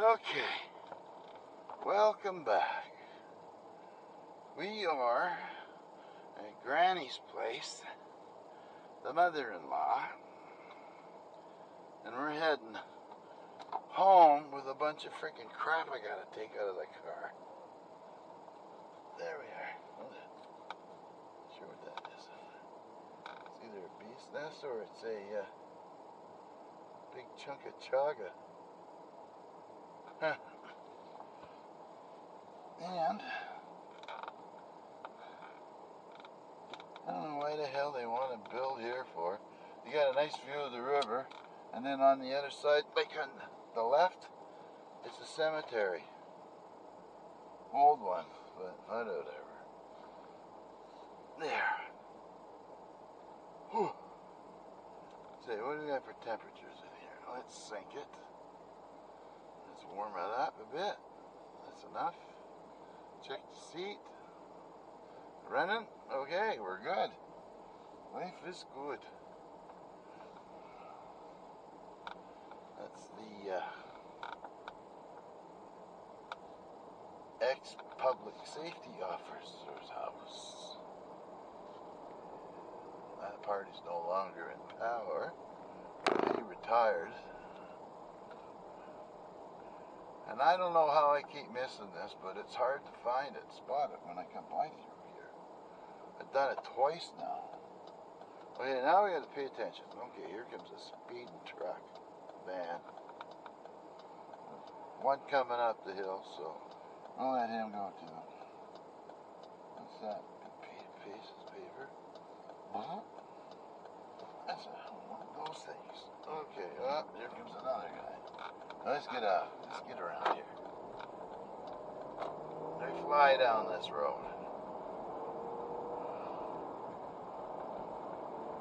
Okay, welcome back. We are at Granny's place, the mother-in-law, and we're heading home with a bunch of freaking crap I gotta take out of the car. There we are. Not sure what that is. It's either a bee's nest or it's a big chunk of chaga. Huh. And I don't know why the hell they want to build here for. You got a nice view of the river, and then on the other side, like on the left, it's a cemetery. Old one, but whatever. There. Whew. Say, what do we got for temperatures in here? Let's sink it. Let's warm it up a bit. That's enough. Check the seat. Running? Okay, we're good. Life is good. That's the ex-public safety officer's house. That party's no longer in power. He retired. And I don't know how I keep missing this, but it's hard to find it, spot it when I come by through here. I've done it twice now. Okay, now we got to pay attention. Okay, here comes a speeding truck, van. One coming up the hill, so I'll let him go too. What's that? Piece of paper. That's one of those things. Okay, here comes another guy. Let's get out. Let's get around here. They fly down this road.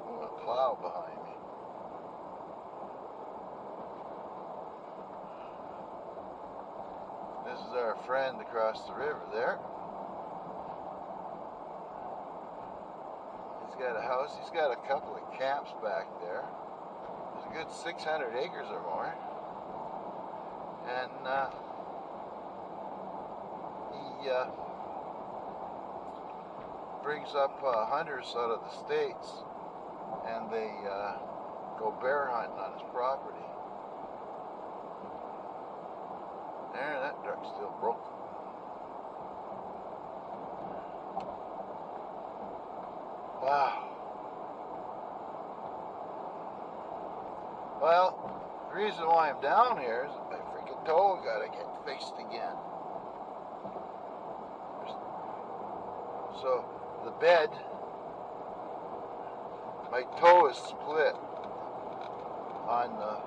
Oh, a plow behind me. This is our friend across the river there. He's got a house. He's got a couple of camps back there. There's a good 600 acres or more. And he brings up hunters out of the States, and they go bear hunting on his property. There, that truck's still broke. Wow. Well, the reason why I'm down here is my freaking toe got to get fixed again. So the bed, my toe is split on the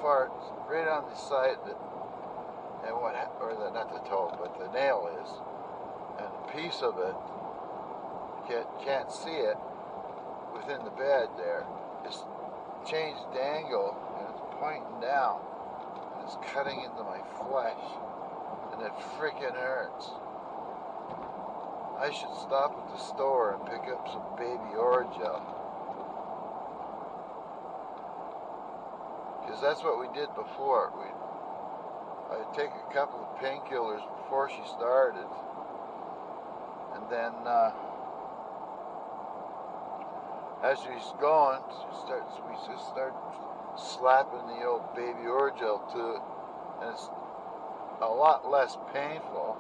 far, right on the side that, and not the toe, but the nail is, and a piece of it, can't see it within the bed there. It's changed the angle and it's pointing down and it's cutting into my flesh and it freaking hurts. I should stop at the store and pick up some baby Orajel, because that's what we did before. I'd take a couple of painkillers before she started, and then as she's going, we just start slapping the old baby Orajel to it, and it's a lot less painful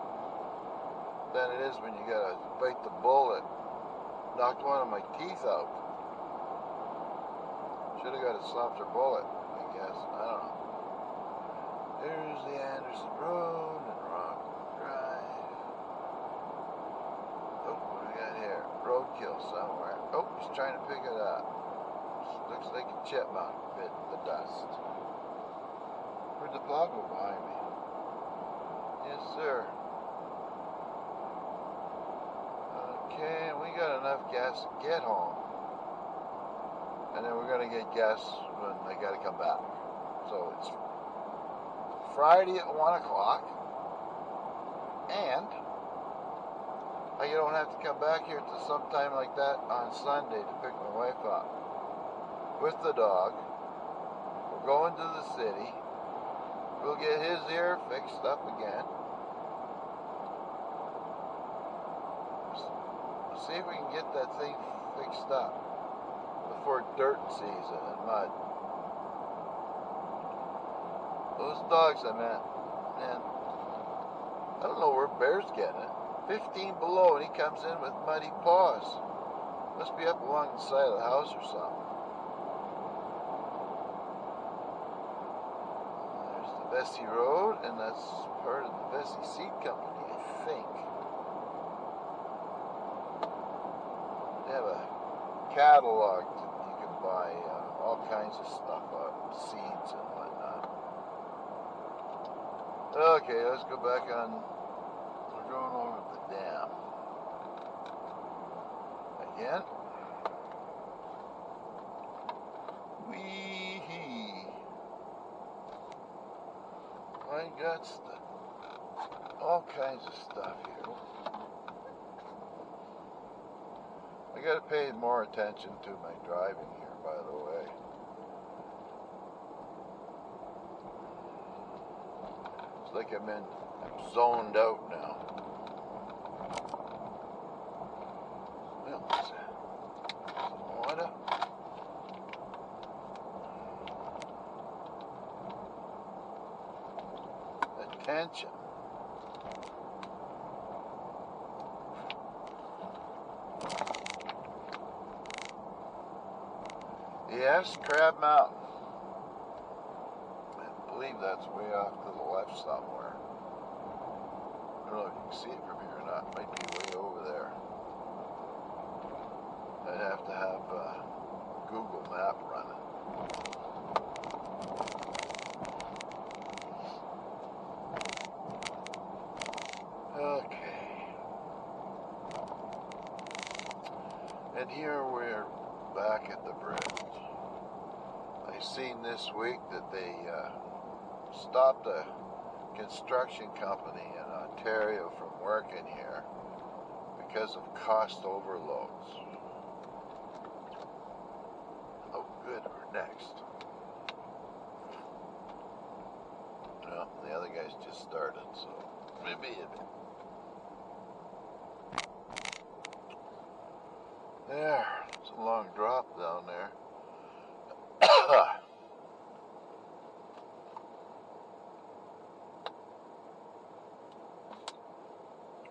than it is when you gotta bite the bullet. Knocked one of my teeth out. Should have got a softer bullet, I guess. I don't know. There's the Anderson Road and Rock Drive. Oh, what do we got here? Roadkill somewhere. Oh, he's trying to pick it up. Looks like a chipmunk bit in the dust. Where'd the plow go behind me? Yes, sir. Okay, we got enough gas to get home. And then we're going to get gas when I got to come back. So it's Friday at 1 o'clock. And I don't have to come back here till sometime like that on Sunday to pick my wife up with the dog. We're going to the city. we'll get his ear fixed up again. See if we can get that thing fixed up before dirt season and mud. Those dogs I met, man, I don't know where Bear's getting it. 15 below and he comes in with muddy paws. Must be up along the side of the house or something. There's the Vesey Road, and that's part of the Vesey Seed Company, I think. They have a catalog that you can buy all kinds of stuff, seeds and whatnot. Okay, let's go back on. We're going over the dam again. Wee-hee. My guts, all kinds of stuff here. I gotta pay more attention to my driving here, by the way. It's like I'm zoned out now. Well, what's that? Some water. Attention. Yes, Crab Mountain. I believe that's way off to the left somewhere. I don't know if you can see it from here or not. It might be way over there. I'd have to have Google Map running. Okay. And here we're back at the bridge. I seen this week that they stopped a construction company in Ontario from working here because of cost overloads. Oh good, we're next. Well, the other guys just started, so maybe it. There, it's a long drop down there.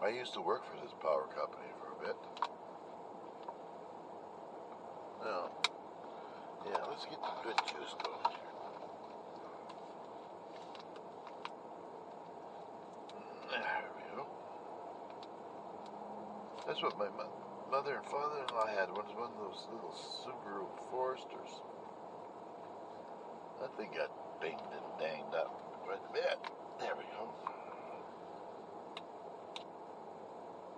I used to work for this power company for a bit. Now, yeah, let's get the good juice going here. There we go. That's what my mother and father-in-law had. One of those little Subaru Foresters. That thing got banged and danged up quite a bit. There we go.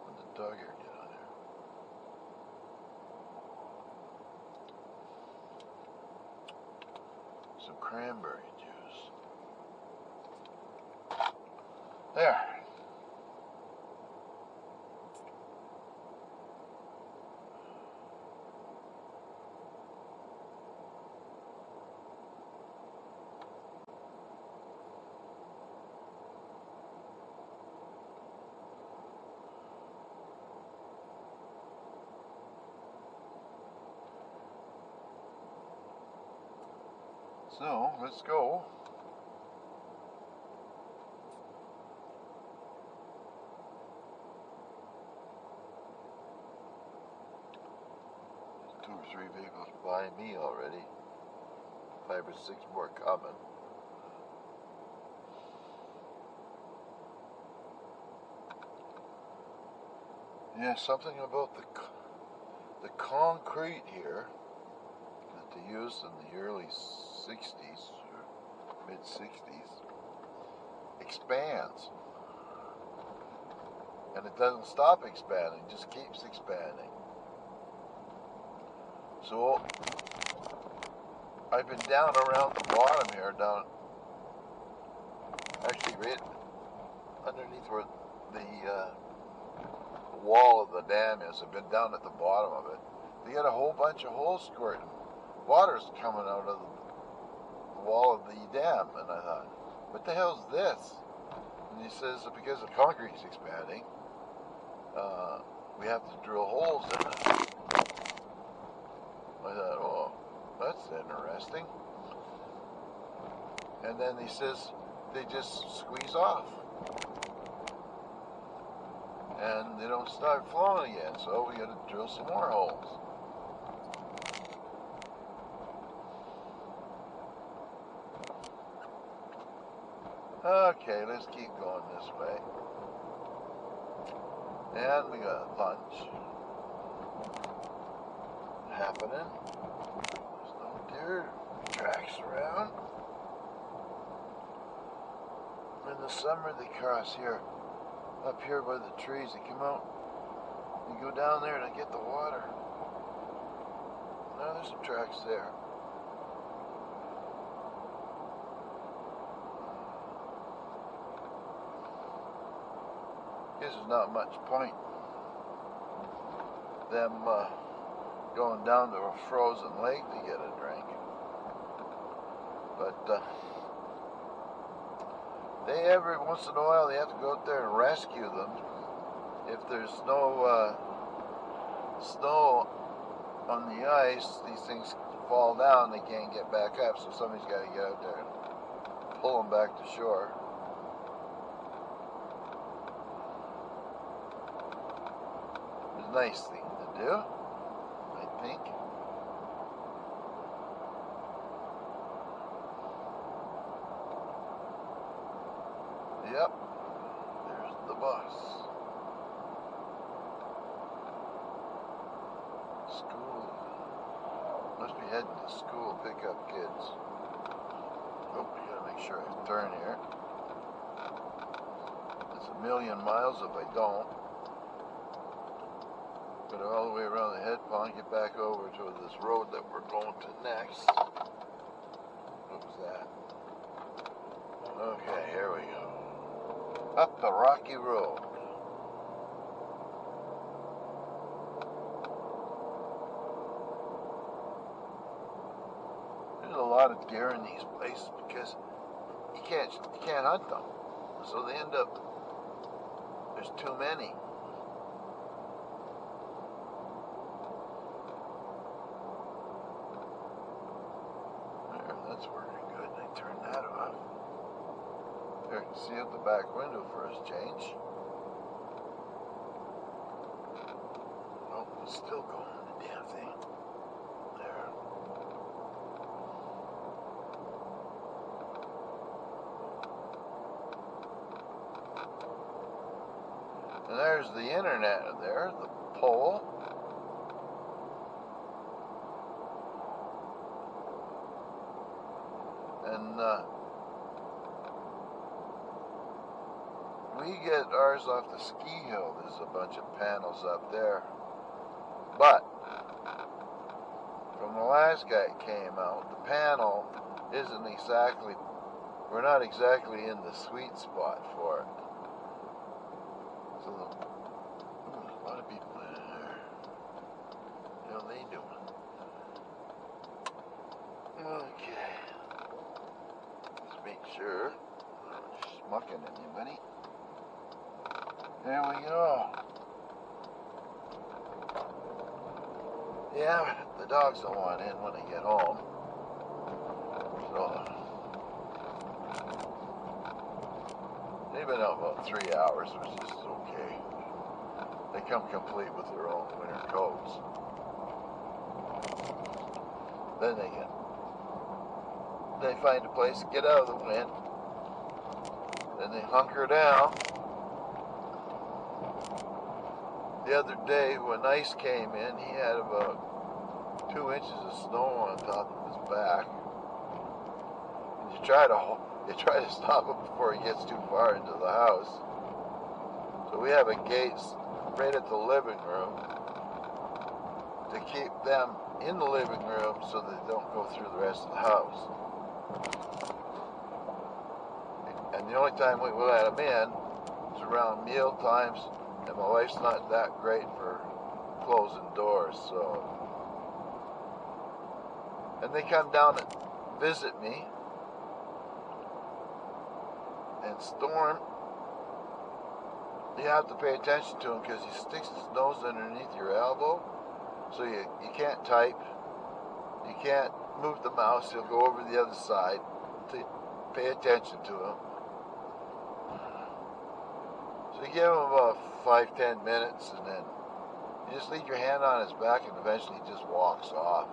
What did the dog hair get on there? Some cranberry juice. There. So, let's go. There's 2 or 3 vehicles behind me already. 5 or 6 more coming. Yeah, something about the concrete here that they used in the early 60s or mid 60s expands, and it doesn't stop expanding, it just keeps expanding. So I've been down around the bottom here, down actually right underneath where the wall of the dam is. I've been down at the bottom of it. They got a whole bunch of holes squirting. Water's coming out of the wall of the dam, and I thought, what the hell's this? And he says, because the concrete's expanding, we have to drill holes in it. I thought, oh, that's interesting. And then he says, they just squeeze off. And they don't start flowing again, so we got to drill some more holes. Okay, let's keep going this way. And we got lunch happening. There's no deer tracks around. In the summer they cross here, up here by the trees. They come out and go down there to get the water. Now there's some tracks there. Guess there's not much point them going down to a frozen lake to get a drink. But they every once in a while they have to go out there and rescue them. If there's no snow on the ice, these things fall down, they can't get back up, so somebody's got to get out there and pull them back to shore. It's a nice thing to do, I think. Yep, there's the bus. School. Must be heading to school, pick up kids. Oh, we gotta make sure I turn here. It's 1,000,000 miles if I don't. Go all the way around the head pond, get back over to this road that we're going to next. What was that? Okay, here we go. Up the rocky road. There's a lot of deer in these places because you can't hunt them, so they end up, there's too many. There, that's working good. I turn that off. There, you can see out the back window for a change. Oh, it's still going, the damn thing. There. And there's the internet there, the pole. And we get ours off the ski hill. There's a bunch of panels up there. But from the last guy that came out, the panel isn't exactly, we're not exactly in the sweet spot for it. So a lot of people in there. What are they doing? Okay. Let's make sure I'm not smucking anybody. There we go. Yeah, the dogs don't want in when I get home. So they've been out about 3 hours, which is okay. They come complete with their own winter coats. Then they find a place to get out of the wind. Then they hunker down. The other day when ice came in, he had about 2 inches of snow on top of his back. And you try to stop him before he gets too far into the house. So we have a gate right at the living room to keep them in the living room so they don't go through the rest of the house. And the only time we let them in is around meal times. And my wife's not that great for closing doors, so. And they come down and visit me. And Storm, you have to pay attention to him because he sticks his nose underneath your elbow, so you can't type, you can't move the mouse, he'll go over the other side. To pay attention to him. So you give him about 5-10 minutes, and then you just leave your hand on his back, and eventually he just walks off.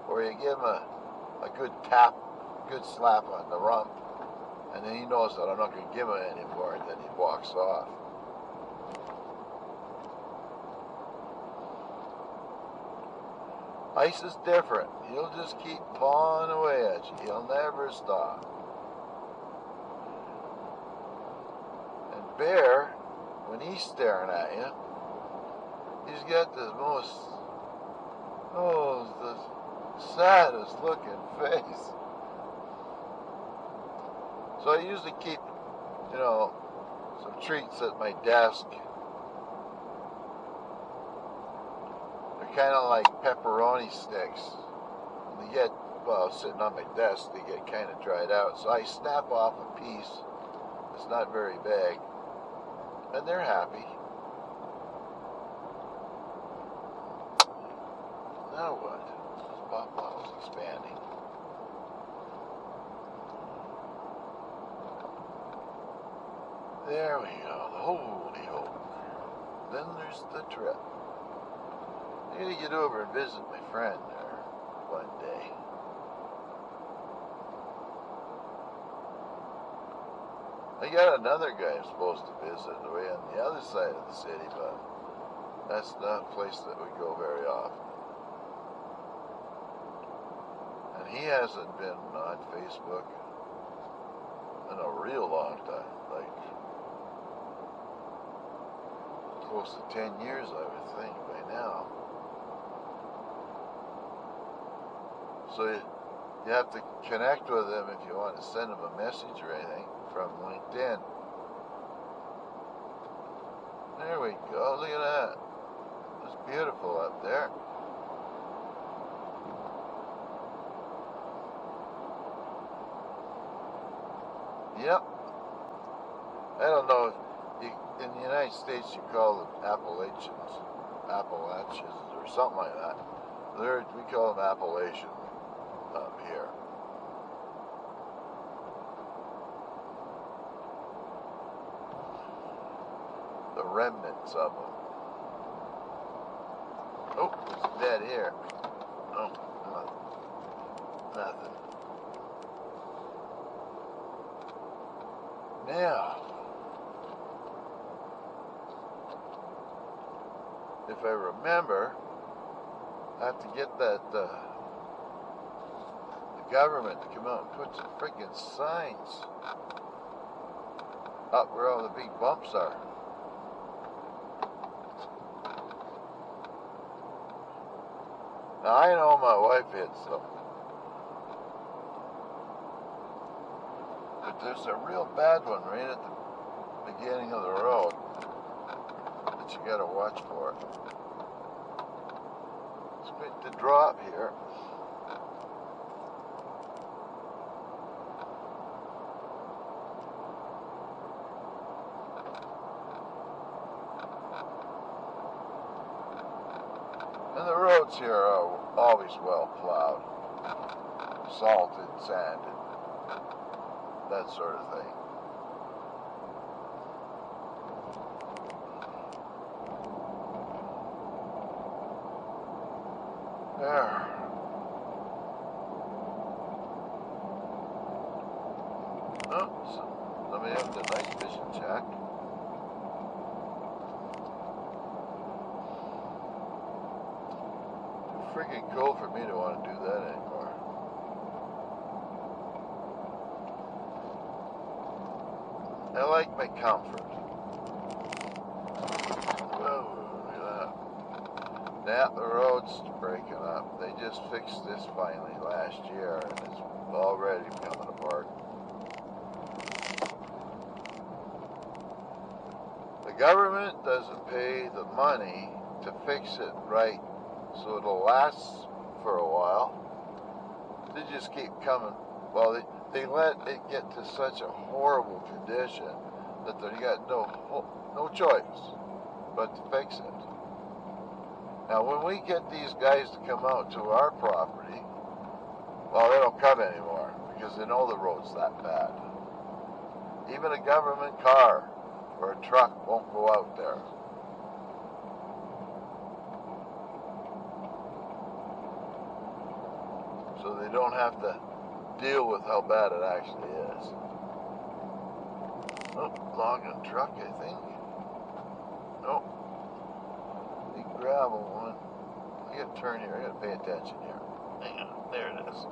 Or you give him a good tap, good slap on the rump, and then he knows that I'm not going to give him anymore, and then he walks off. Ice is different. He'll just keep pawing away at you. He'll never stop. And Bear, when he's staring at you, he's got the most, the saddest looking face. So I usually keep, some treats at my desk. Kind of like pepperoni sticks. When they get, sitting on my desk, they get kind of dried out. So I snap off a piece. It's not very big. And they're happy. Now what? This pop bottle's expanding. There we go. The holy oak. Then there's the trip. I gotta get over and visit my friend there one day. I got another guy I'm supposed to visit way on the other side of the city, but that's not a place that we go very often. And he hasn't been on Facebook in a real long time, like close to 10 years, I would think, by now. So you have to connect with him if you want to send him a message or anything from LinkedIn. There we go. Look at that. It's beautiful up there. Yep. I don't know if in the United States you call them Appalachians or something like that. We call them Appalachian up here. The remnants of them. Oh, it's dead here. Oh, nothing. Now, if I remember, I have to get that the government to come out and put some freaking signs up where all the big bumps are. Now I know my wife hit some, but there's a real bad one right at the beginning of the road that you gotta watch for. It's going to drop here. And the roads here are always well plowed, salted, sanded, that sort of thing. There. Oh, so let me have the night vision check. Too freaking cold for me to want to do that anymore. I like my comfort. Whoa, look at that. Now the road's breaking up. They just fixed this finally last year, and it's already coming apart. The government doesn't pay the money to fix it right so it'll last for a while. They just keep coming Well, they let it get to such a horrible condition that they got no choice but to fix it. Now, when we get these guys to come out to our property, well, they don't come anymore because they know the road's that bad. Even a government car or a truck won't go out there. So they don't have to deal with how bad it actually is. Oh, logging truck, I think. Nope. Big gravel one. I gotta turn here. I gotta pay attention here. Hang on. There it is.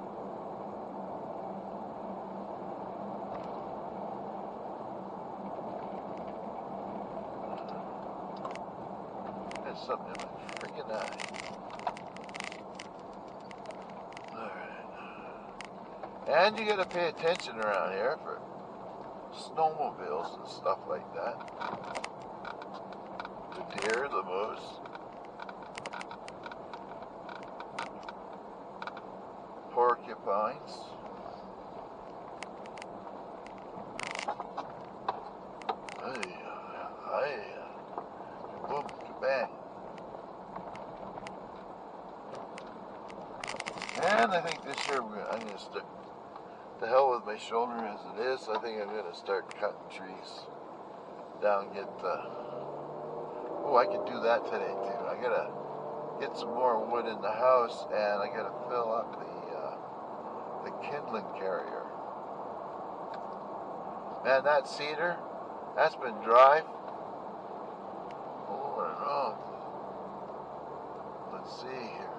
There's something in my freaking eye. Alright. And you gotta pay attention around here for snowmobiles and stuff like that. The deer, the moose. Porcupines. Hey, boom, kabang. And I think this year I'm going to stick the hell with my shoulder as it is. I think I'm going to start cutting trees down, get the... Oh, I could do that today too. I got to get some more wood in the house, and I got to fill up the kindling carrier. Man, that cedar, that's been dry. Oh, I don't know. Let's see here.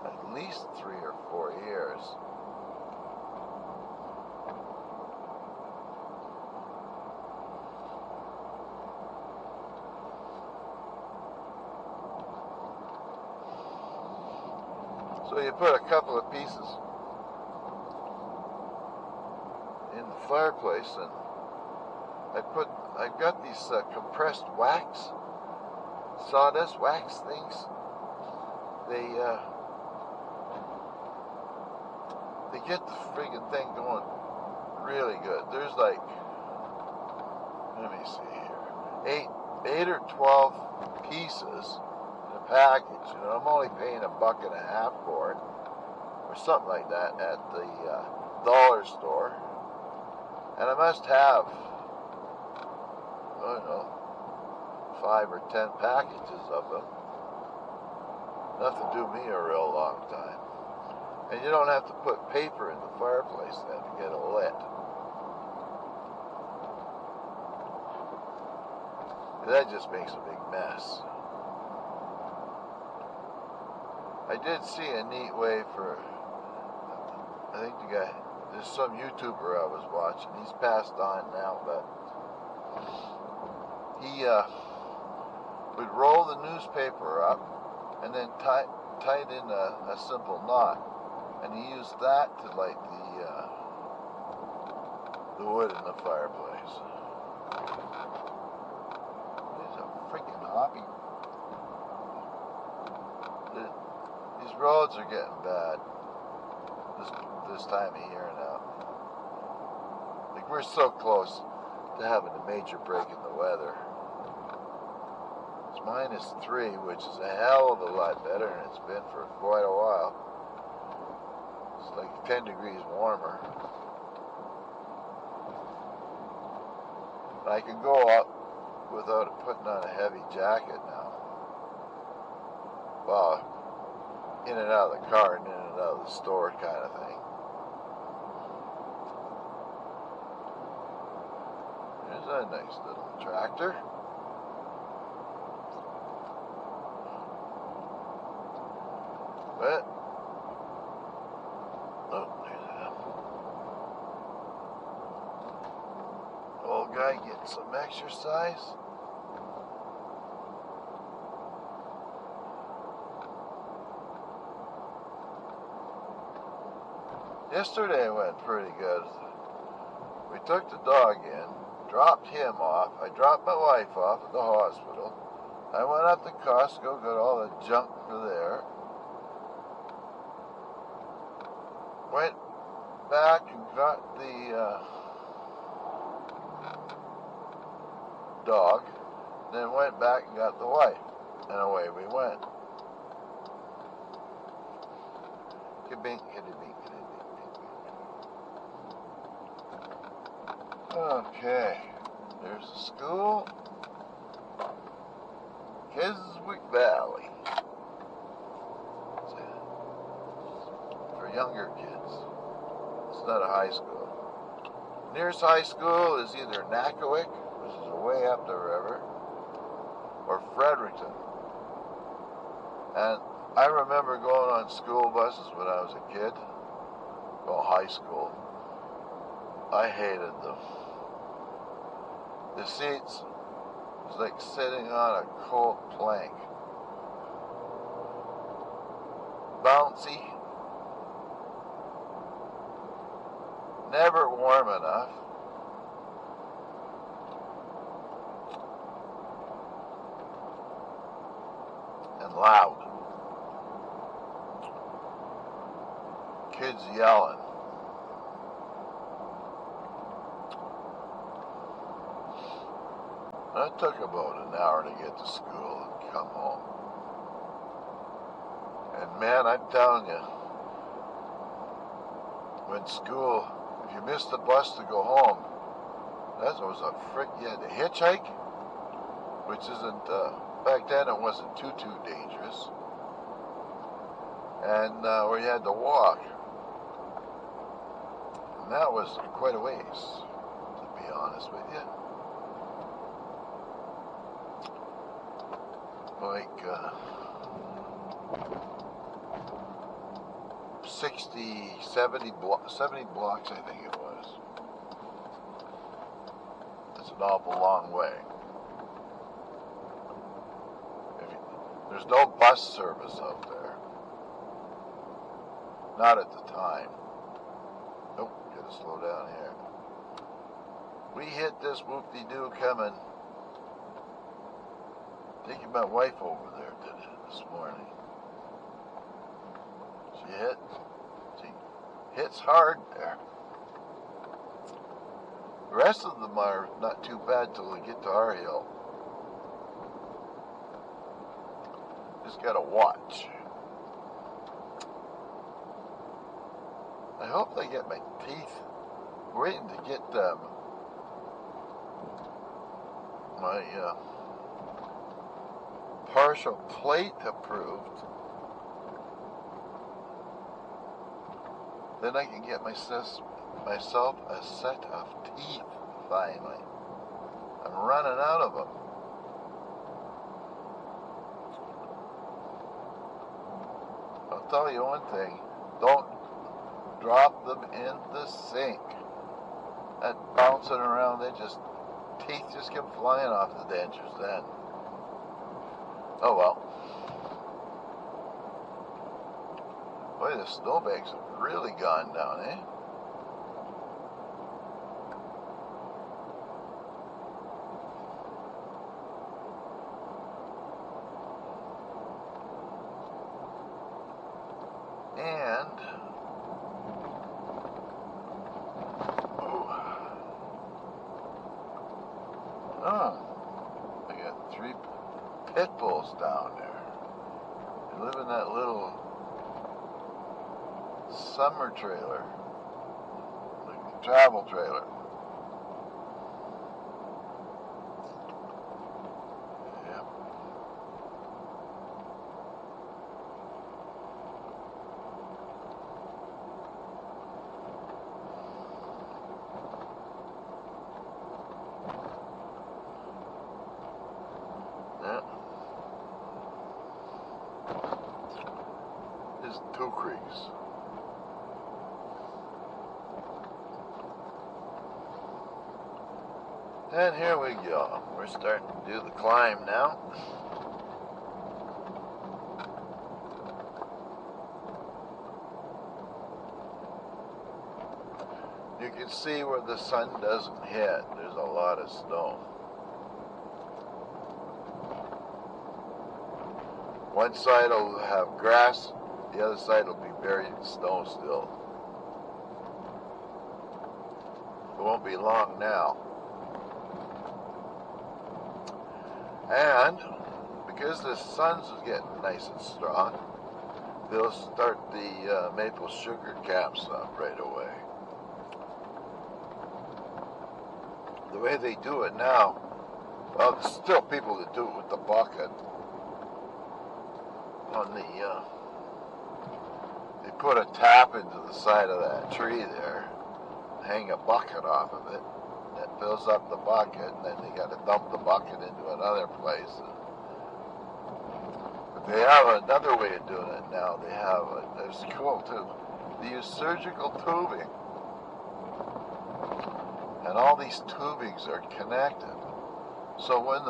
At least 3 or 4 years. So you put a couple of pieces in the fireplace, and I've got these compressed wax, sawdust wax things. They get the friggin' thing going really good. There's like, let me see here, 8 or 12 pieces in a package, and I'm only paying $1.50 for it, or something like that at the dollar store. And I must have, I don't know, 5 or 10 packages of them. Enough to do me a real long time. And you don't have to put paper in the fireplace then to get it lit. That just makes a big mess. I did see a neat way for, I think the guy, there's some YouTuber I was watching. He's passed on now, but he would roll the newspaper up and then tie it in a simple knot, and he used that to light the wood in the fireplace. There's a freaking hobby. These roads are getting bad this time of year now. Like, we're so close to having a major break in the weather. It's -3, which is a hell of a lot better than it's been for quite a while. It's like 10 degrees warmer. I can go up without putting on a heavy jacket now. Well, in and out of the car and in and out of the store kind of thing. There's a nice little tractor. But, oh, there's an old guy getting some exercise. Yesterday went pretty good. We took the dog in, dropped him off. I dropped my wife off at the hospital. I went up to Costco, got all the junk for there. Went back and got the dog, then went back and got the wife, and away we went. Ka-bink, ka-da-bink, ka-da-bink. Okay, there's the school, Keswick Valley. For younger kids. It's not a high school. Nearest high school is either Nakawik, which is way up the river, or Fredericton. And I remember going on school buses when I was a kid. Well, high school. I hated them. The seats was like sitting on a cold plank. Bouncy. Never warm enough. And loud. Kids yelling. It took about an hour to get to school and come home. And man, I'm telling you, when school, if you missed the bus to go home, that was a frick. You had to hitchhike, which isn't, back then it wasn't too dangerous. And or you had to walk. And that was quite a ways, to be honest with you. Like 70 blocks, I think it was. That's an awful long way. There's no bus service out there. Not at the time. Nope, gotta slow down here. We hit this whoop-de-doo coming. Taking my wife over there this morning. She hits hard there. The rest of them are not too bad till we get to our hill. Just gotta watch. I hope they get my teeth. We're waiting to get my partial plate approved. Then I can get myself a set of teeth finally. I'm running out of them. I'll tell you one thing, don't drop them in the sink. That bouncing around, teeth just kept flying off the dentures then. Oh well. Boy, the snowbanks have really gone down, eh? And I got 3 pit bulls down there. They live in that little summer trailer, like a travel trailer. Yep. Yeah. There's 2 creeks. And here we go. We're starting to do the climb now. You can see where the sun doesn't hit. There's a lot of snow. One side will have grass, the other side will be buried in snow still. won't be long now. And because the sun's getting nice and strong, they'll start the maple sugar camps up right away. The way they do it now, well, there's still people that do it with the bucket. They put a tap into the side of that tree there, hang a bucket off of it, that fills up the bucket, and then they got to dump the bucket into another place. But they have another way of doing it now. They have, it's cool too. They use surgical tubing, and all these tubings are connected. So when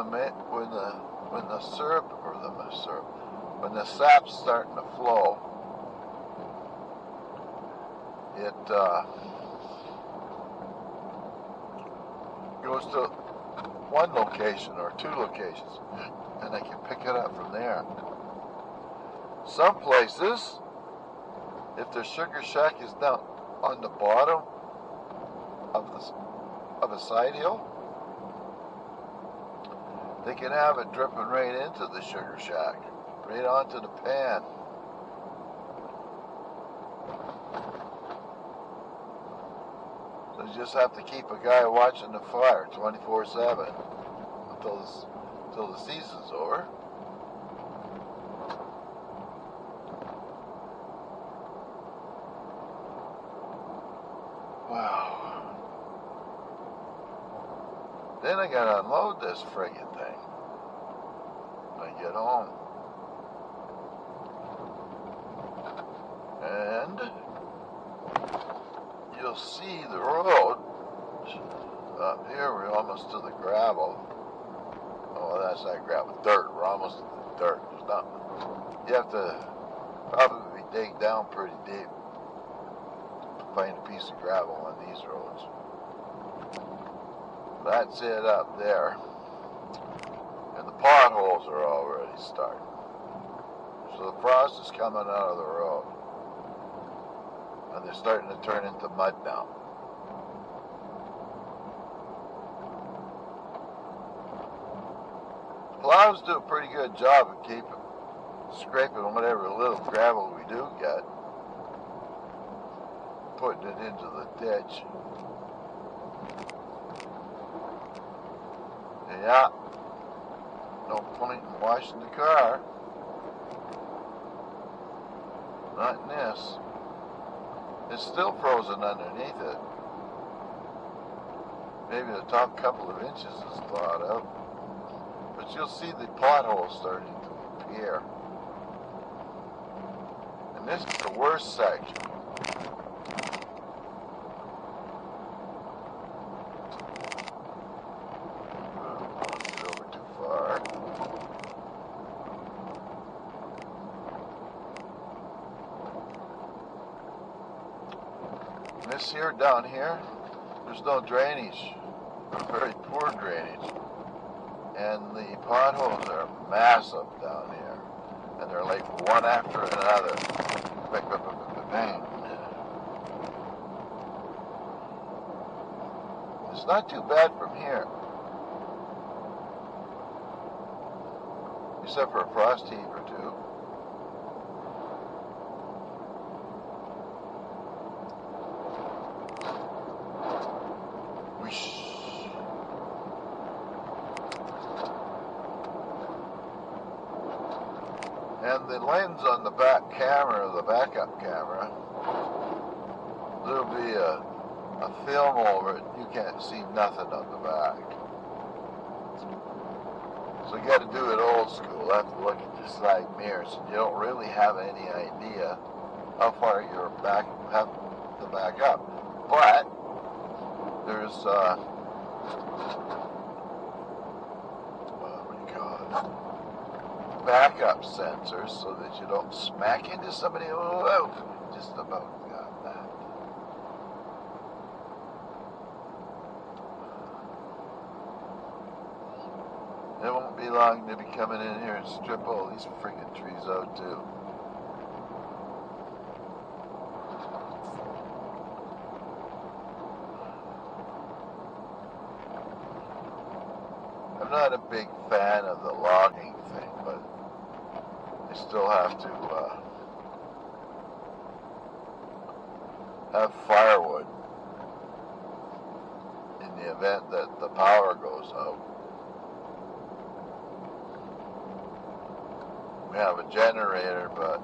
the sap's starting to flow, it goes to one location or two locations, and they can pick it up from there. Some places, if their sugar shack is down on the bottom of a side hill, they can have it dripping right into the sugar shack, right onto the pan. So you just have to keep a guy watching the fire 24/7 until the season's over. Wow. Then I gotta unload this friggin' thing when I get home. And you'll see the road up here. We're almost to the gravel. Oh, that's not gravel, dirt. We're almost to the dirt. There's not. You have to probably dig down pretty deep to find a piece of gravel on these roads. That's it up there. And the potholes are already starting. So the frost is coming out of the road. And they're starting to turn into mud now. Plows do a pretty good job of scraping whatever little gravel we do get, putting it into the ditch. Yeah, no point in washing the car. Not in this. It's still frozen underneath it. Maybe the top couple of inches is thawed out. But you'll see the potholes starting to appear. And this is the worst section. Get over too far. This here, down here, there's no drainage, or very poor drainage, and the potholes are massive down here, and they're like one after another. Bang. It's not too bad from here, except for a frost heave or two. And the lens on the back camera, the backup camera, there'll be a film over it. You can't see nothing on the back. So you got to do it old school. You have to look at the side mirrors, and you don't really have any idea how far you're have to back up. But there's backup sensors so that you don't smack into somebody. Oh, just about got that. It won't be long to be coming in here and strip all these friggin' trees out too. not a big fan of the logging thing, but I still have to have firewood in the event that the power goes out. We have a generator, but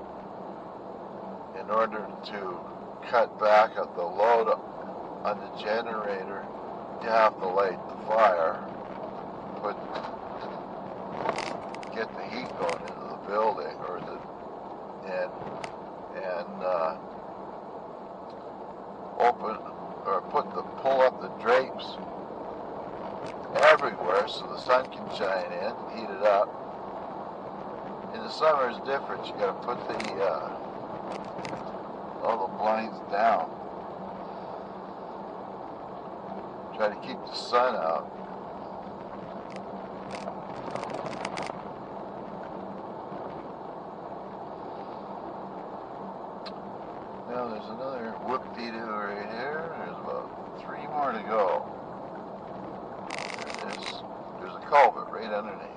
in order to cut back at the load on the generator, you have to light the fire, get the heat going into the building, or pull up the drapes everywhere so the sun can shine in, heat it up. In the summer it's different. You got to put all the blinds down. Try to keep the sun out. Now there's another whoop-dee-doo right here. There's about 3 more to go. There it is. There's a culvert right underneath.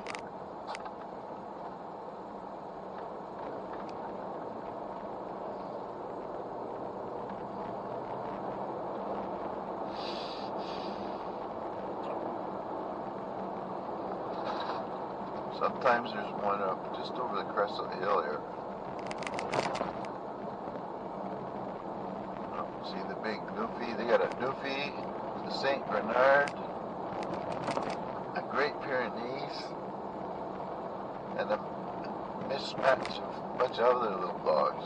Sometimes there's one up just over the crest of the hill here. See the big Newfie? They got a Newfie, a St. Bernard, a Great Pyrenees, and a mismatch of a bunch of other little dogs.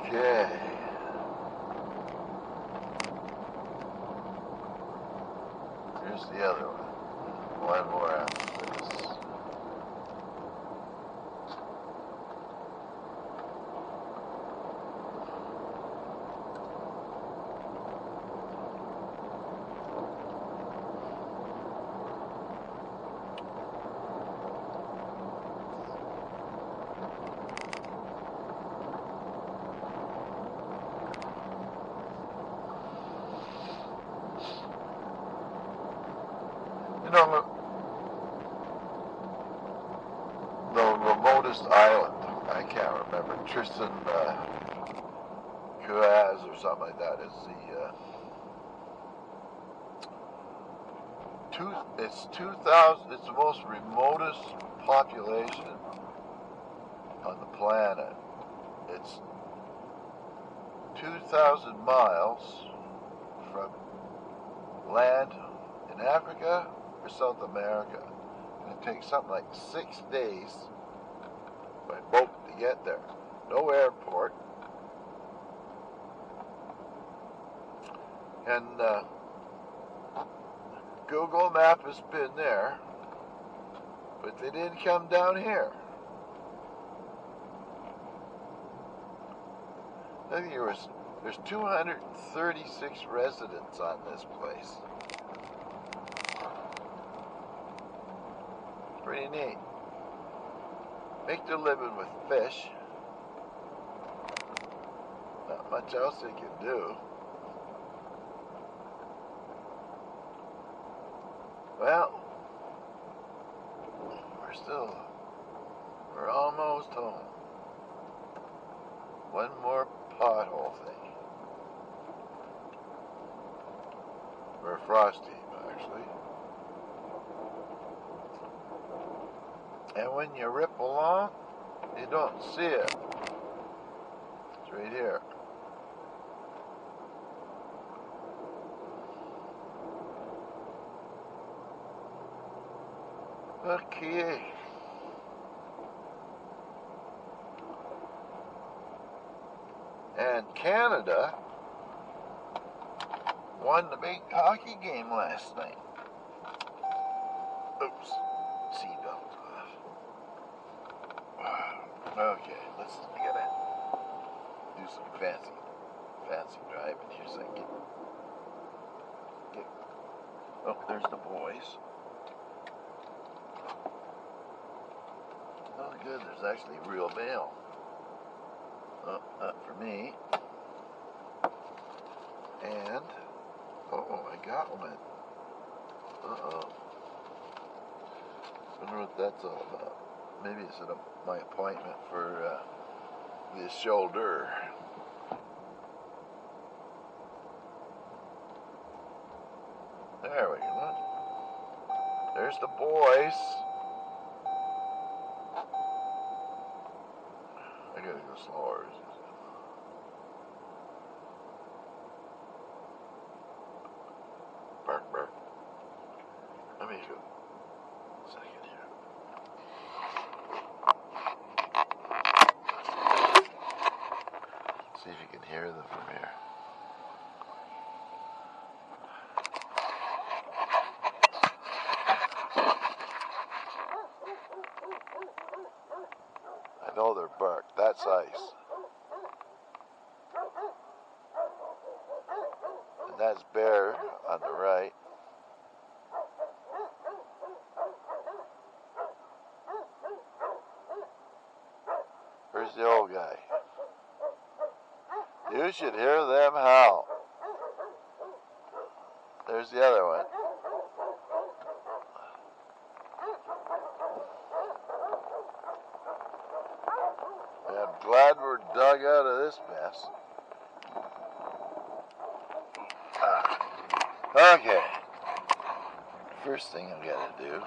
Okay. Here's the other one. One more after this. You know, the remotest island, I can't remember, Tristan Cuaz or something like that, is it's 2,000, it's the most remotest population on the planet. It's 2,000 miles from land in Africa or South America. And it takes something like 6 days by boat to get there. No airport. And Google Map has been there, but they didn't come down here. I think there's 236 residents on this place. Pretty neat. Make their living with fish. Not much else they can do. Well, we're almost home. One more pothole thing. Or frosty, actually. And when you rip along, you don't see it. It's right here. Okay. And Canada won the big hockey game last night. Oops, seatbelt off. Okay, I gotta do some fancy driving here so I can get. Oh, there's the boys. Oh, good, there's actually real mail. Oh, not for me. And, oh, I got one. Uh-oh. I wonder what that's all about. Maybe it's my appointment for the shoulder. There we go. There's the boys. I gotta go slower. Bark, bark. Let me go a second here. See if you can hear them from here. I know they're barked. That's ice. And that's bear on the right. Where's the old guy? You should hear them howl. There's the other one. I'm glad we're dug out of this mess. Okay. First thing I gotta do,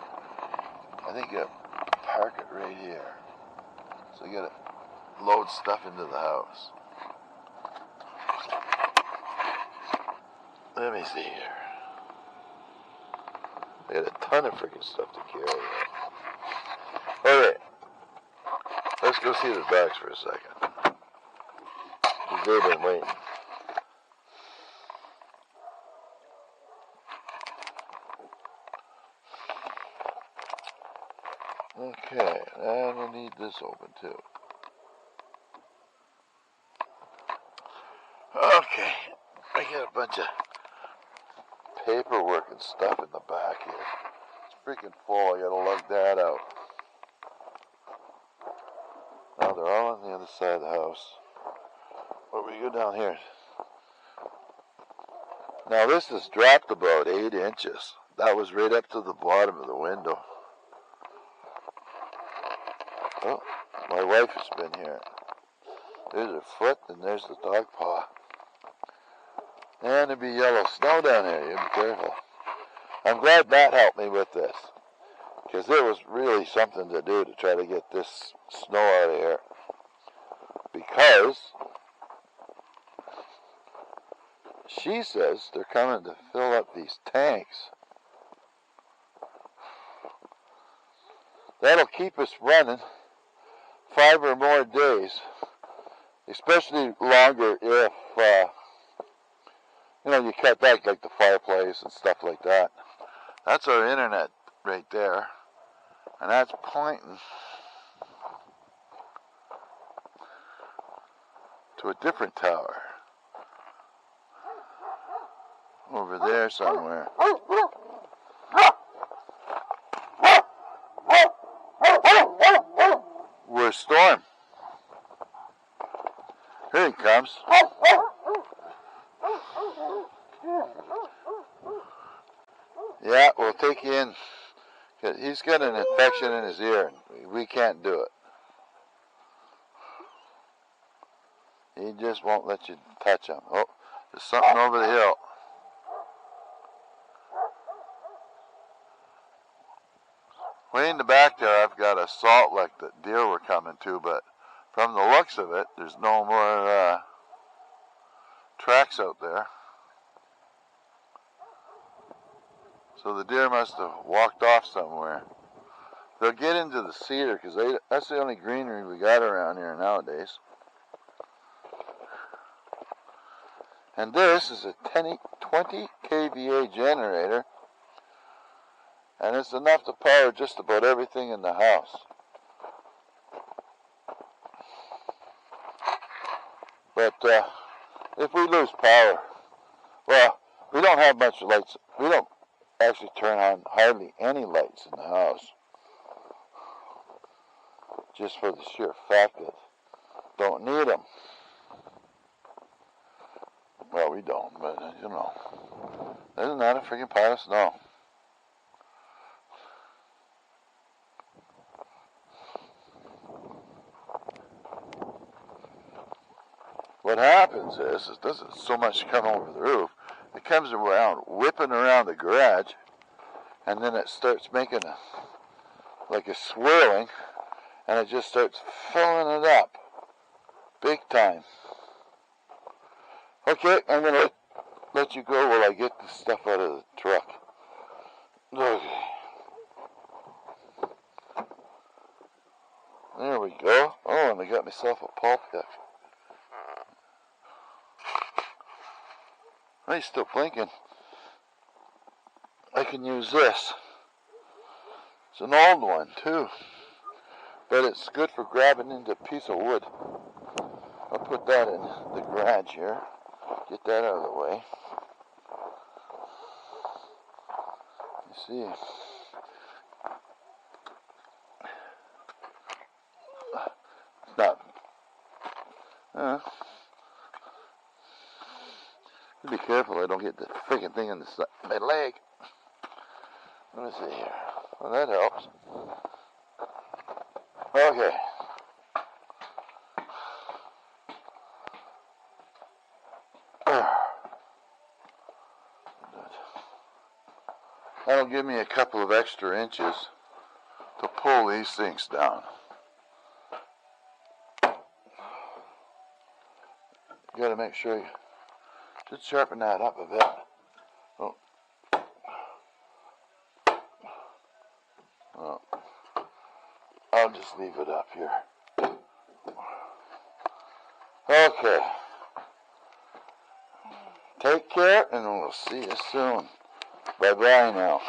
I think I park it right here. So I gotta load stuff into the house. Let me see here. I got a ton of freaking stuff to carry. Okay. Let's go see the dogs for a second. They've been waiting. Okay, and we'll need this open too. Okay, I got a bunch of paperwork and stuff in the back here. It's freaking full, I gotta lug that out. Now they're all on the other side of the house. But we go down here. Now this has dropped about 8 inches. That was right up to the bottom of the window. Oh, my wife has been here. There's her foot and there's the dog paw. And there'd be yellow snow down there, you be careful. I'm glad Matt helped me with this, because there was really something to do to try to get this snow out of here. Because she says they're coming to fill up these tanks. That'll keep us running 5 or more days, especially longer if, you cut back like the fireplace and stuff like that. That's our internet right there, and that's pointing to a different tower over there somewhere. Where's Storm? Here he comes. Yeah, we'll take you in. He's got an infection in his ear. We can't do it. He just won't let you touch him. Oh, there's something over the hill. Way in the back there, I've got a salt lick that deer were coming to, but from the looks of it, there's no more tracks out there. So the deer must have walked off somewhere. They'll get into the cedar, because that's the only greenery we got around here nowadays. And this is a 20 kVA generator, and it's enough to power just about everything in the house. But if we lose power, well, we don't have much lights. We don't actually turn on hardly any lights in the house, just for the sheer fact that don't need them. Well, we don't, but you know, there's not a freaking pile of snow. What happens is there's so much come over the roof, it comes around, whipping around the garage, and then it starts making like a swirling, and it just starts filling it up, big time. Okay, I'm gonna let you go while I get the stuff out of the truck. Okay. There we go. Oh, and I got myself a pulp pick. I'm still thinking I can use this. It's an old one too, but it's good for grabbing into a piece of wood. I'll put that in the garage here. Get that out of the way. You see, it's not. Be careful I don't get the freaking thing in my leg. Let me see here. Well, that helps. Okay. That'll give me a couple of extra inches to pull these things down. You gotta make sure you just sharpen that up a bit. Oh. Oh. I'll just leave it up here. Okay. Take care, and we'll see you soon. Bye-bye now.